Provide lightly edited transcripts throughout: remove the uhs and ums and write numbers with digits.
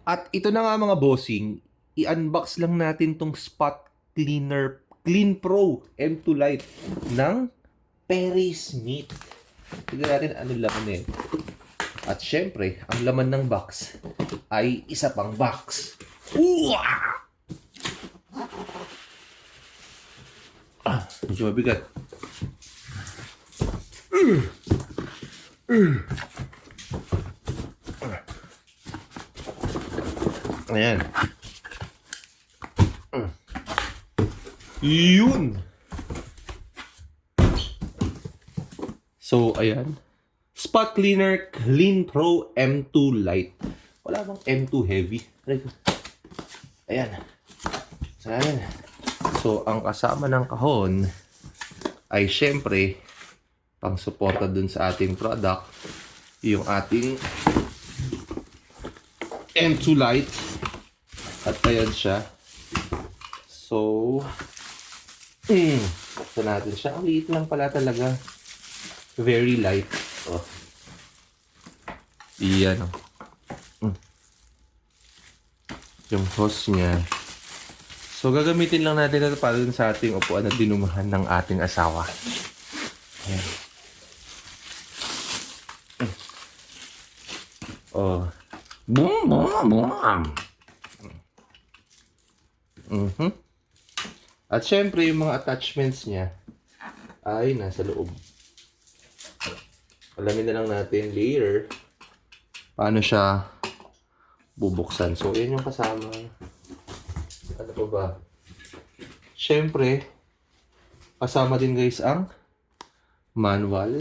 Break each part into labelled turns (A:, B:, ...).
A: At ito na nga mga bossing, i-unbox lang natin tong Spot Cleaner Clean Pro M2 Lite ng Perry Smith. Tignan natin ano laman eh. At syempre, ang laman ng box ay isa pang box. Medyo mabigat. Ayan. Yun. So, ayan. Spot Cleaner Clean Pro M2 Lite. Wala bang M2 Heavy? Ayan. So, ayan. So, ang kasama ng kahon ay syempre pang suporta dun sa ating product yung ating M2 Lite. At ayan siya. So, ito natin siya. Ang liit lang pala talaga. Very light. Oh. Iyan oh. Yung hose niya. So, gagamitin lang natin ito para dun sa ating upuan na dinumahan ng ating asawa. Ayan. Oh. Boom, boom, boom. At syempre, yung mga attachments niya ay nasa loob. Alamin na lang natin later paano siya bubuksan. So, yan yung kasama. Ano pa ba? Syempre, kasama din guys ang manual.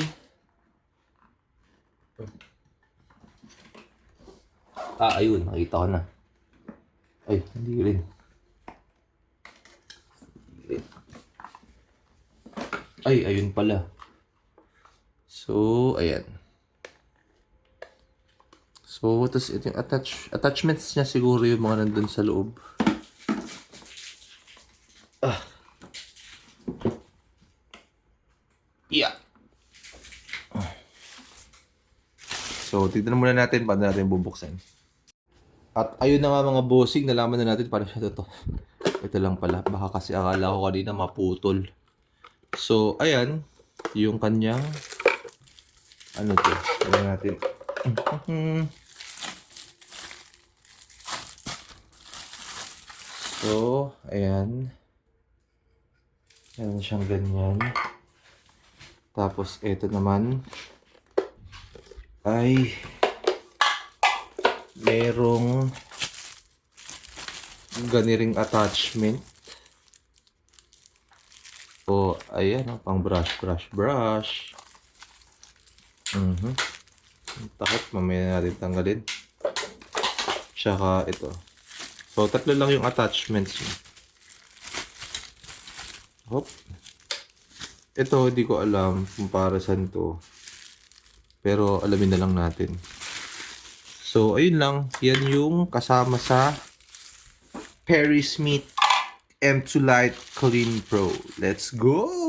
A: Ayun. Nakita ko na. Ay, hindi rin. Ay, ayun pala. So, ayan. So, tapos ito yung attachments niya siguro yung mga nandun sa loob. Yeah. So, tignan muna natin paano natin bubuksan. At ayun na nga mga bossing, nalaman na natin paano siya to. Ito lang pala. Baka kasi akala ko kanina maputol. So, ayan. Yung kanyang ano to? Tignan natin. So, ayan. Ayan siyang ganyan. Tapos, ito naman ay merong ganiring attachment. O, ayan, pang brush. Takot, mamaya natin tanggalin. Tsaka ito. So, tatlo lang yung attachments niya. Hop. Ito, hindi ko alam kung para saan to. Pero, alamin na lang natin. So, ayun lang. Yan yung kasama sa Perry Smith M2 Lite Clean Pro. Let's go!